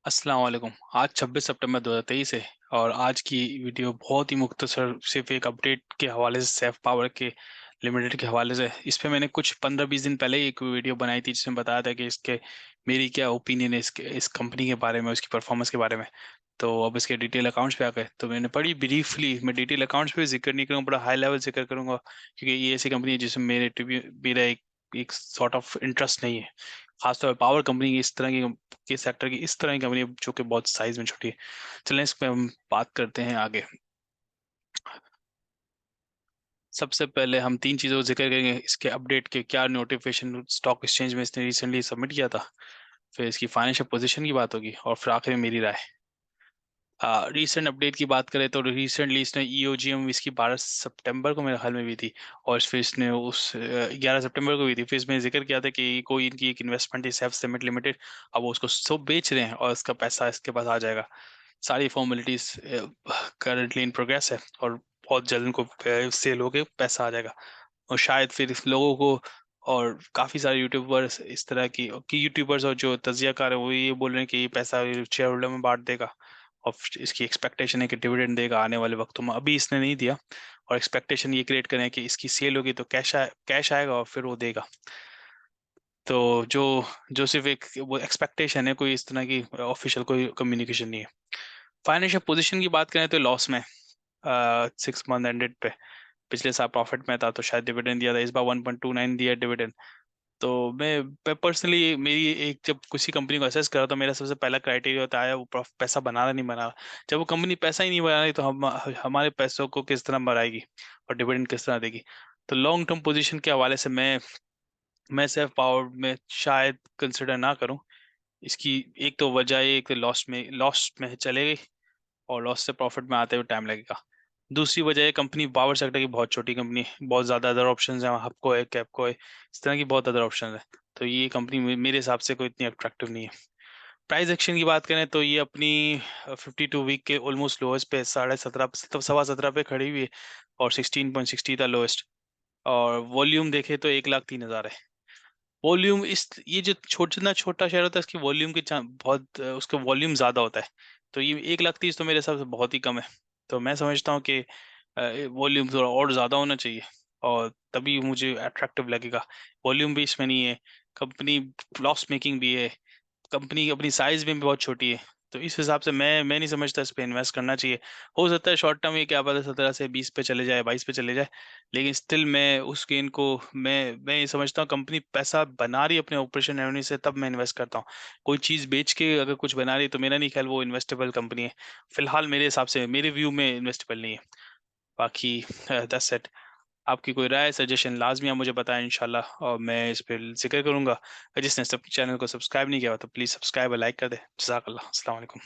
अस्सलाम वालेकुम। आज 26 सितंबर 2023 है और आज की वीडियो बहुत ही मुख्तसर सिर्फ एक अपडेट के हवाले से सैफ पावर के लिमिटेड के हवाले से। इस पे मैंने कुछ 15-20 दिन पहले ही एक वीडियो बनाई थी जिसमें बताया था कि इसके मेरी क्या ओपिनियन है इस कंपनी के बारे में, उसकी परफॉर्मेंस के बारे में। तो अब इसके डिटेल अकाउंट्स पे आ गए तो मैंने पढ़ी ब्रीफली। मैं डिटेल अकाउंट्स पे जिक्र नहीं करूँगा, बड़ा हाई लेवल जिक्र करूंगा क्योंकि ये ऐसी कंपनी है जिसमें मेरा एक सॉर्ट ऑफ इंटरेस्ट नहीं है। खासतौर पर पावर कंपनी की इस तरह की के सेक्टर की इस तरह की कंपनी जो कि बहुत साइज में छोटी है। चलें इस पे हम बात करते हैं आगे। सबसे पहले हम तीन चीज़ों का जिक्र करेंगे, इसके अपडेट के क्या नोटिफिकेशन स्टॉक एक्सचेंज में इसने रिसेंटली सबमिट किया था, फिर इसकी फाइनेंशियल पोजीशन की बात होगी और फिर आखिर में मेरी राय। रीसेंट अपडेट की बात करें तो रिसेंटली इसने ईओजीएम इसकी 12 सितंबर को मेरे ख्याल में हुई थी और फिर इसने उस 11 सितंबर को हुई थी। फिर इसमें जिक्र किया था कि कोई इनकी एक इन्वेस्टमेंट है सैफ सीमेंट लिमिटेड, अब वो उसको सब बेच रहे हैं और इसका पैसा इसके पास आ जाएगा। सारी फॉर्मेलिटीज करंटली इन प्रोग्रेस है और बहुत जल्द इनको सेल होके पैसा आ जाएगा। और शायद फिर इस लोगों को और काफ़ी सारे यूट्यूबर्स इस तरह की यूट्यूबर्स और जो तज्जियाकार है वो ये बोल रहे हैं कि ये पैसा शेयर होल्डर में बांट देगा और इसकी एक्सपेक्टेशन है कि डिविडेंड देगा आने वाले वक्तों में। अभी इसने नहीं दिया और एक्सपेक्टेशन ये क्रिएट करें कि इसकी सेल होगी तो कैश आएगा और फिर वो देगा। तो जो जो सिर्फ एक वो एक्सपेक्टेशन है, कोई इस तरह की ऑफिशियल कोई कम्युनिकेशन नहीं है। फाइनेंशियल पोजीशन की बात करें तो लॉस में 6 मंथ एंडेड पे। पिछले साल प्रॉफिट में था तो शायद डिविडेंड दिया था, इस बार 1.29 दिया डिविडेंड। तो मैं पर्सनली मेरी एक जब किसी कंपनी को असेस करा तो मेरा सबसे पहला क्राइटेरिया होता है वो पैसा बना रहा नहीं बना रहा। जब वो कंपनी पैसा ही नहीं बना रही तो हम हमारे पैसों को किस तरह बढ़ाएगी और डिविडेंड किस तरह देगी। तो लॉन्ग टर्म पोजीशन के हवाले से मैं सिर्फ पावर में शायद कंसिडर ना करूं। इसकी एक तो वजह है, एक लॉस में चले गई और लॉस से प्रॉफिट में आते हुए टाइम लगेगा। दूसरी वजह है कंपनी पावर सेक्टर की बहुत छोटी कंपनी है, बहुत ज्यादा अदर ऑप्शंस हैं, हबको है, कैपको है, इस तरह की बहुत अदर ऑप्शंस है। तो ये कंपनी मेरे हिसाब से कोई इतनी अट्रैक्टिव नहीं है। प्राइस एक्शन की बात करें तो ये अपनी 52 वीक के ऑलमोस्ट लोएस्ट पे 17.5 सवा 17 पे खड़ी हुई है और 16.60 था लोएस्ट। और वॉल्यूम देखे तो 1,03,000 है वॉल्यूम। इस ये जो छोटा छोटा शहर होता है इसकी वॉल्यूम बहुत उसका वॉल्यूम ज्यादा होता है। तो ये 1,30,000 तो मेरे हिसाब से बहुत ही कम है। तो मैं समझता हूँ कि वॉल्यूम थोड़ा और ज्यादा होना चाहिए और तभी मुझे अट्रैक्टिव लगेगा। वॉल्यूम भी इसमें नहीं है, कंपनी लॉस मेकिंग भी है, कंपनी अपनी साइज में भी बहुत छोटी है। तो इस हिसाब से मैं नहीं समझता इस पे इन्वेस्ट करना चाहिए। हो सकता है शॉर्ट टर्म ये क्या पता 17 से 20 पे चले जाए, 22 पे चले जाए, लेकिन स्टिल मैं उस गेन को मैं ये समझता हूँ कंपनी पैसा बना रही है अपने ऑपरेशन रेवेन्यू से तब मैं इन्वेस्ट करता हूँ। कोई चीज़ बेच के अगर कुछ बना रही है तो मेरा नहीं ख्याल वो इन्वेस्टेबल कंपनी है। फिलहाल मेरे हिसाब से मेरे व्यू में इन्वेस्टेबल नहीं है। बाकी दैट्स इट। आपकी कोई राय सजेशन लाजमी आप मुझे बताएं इंशाल्लाह और मैं इस पर जिक्र करूंगा। जिसने सब चैनल को सब्सक्राइब नहीं किया हुआ तो प्लीज़ सब्सक्राइब और लाइक कर दे। जज़ाकल्लाह। अस्सलाम वालेकुम।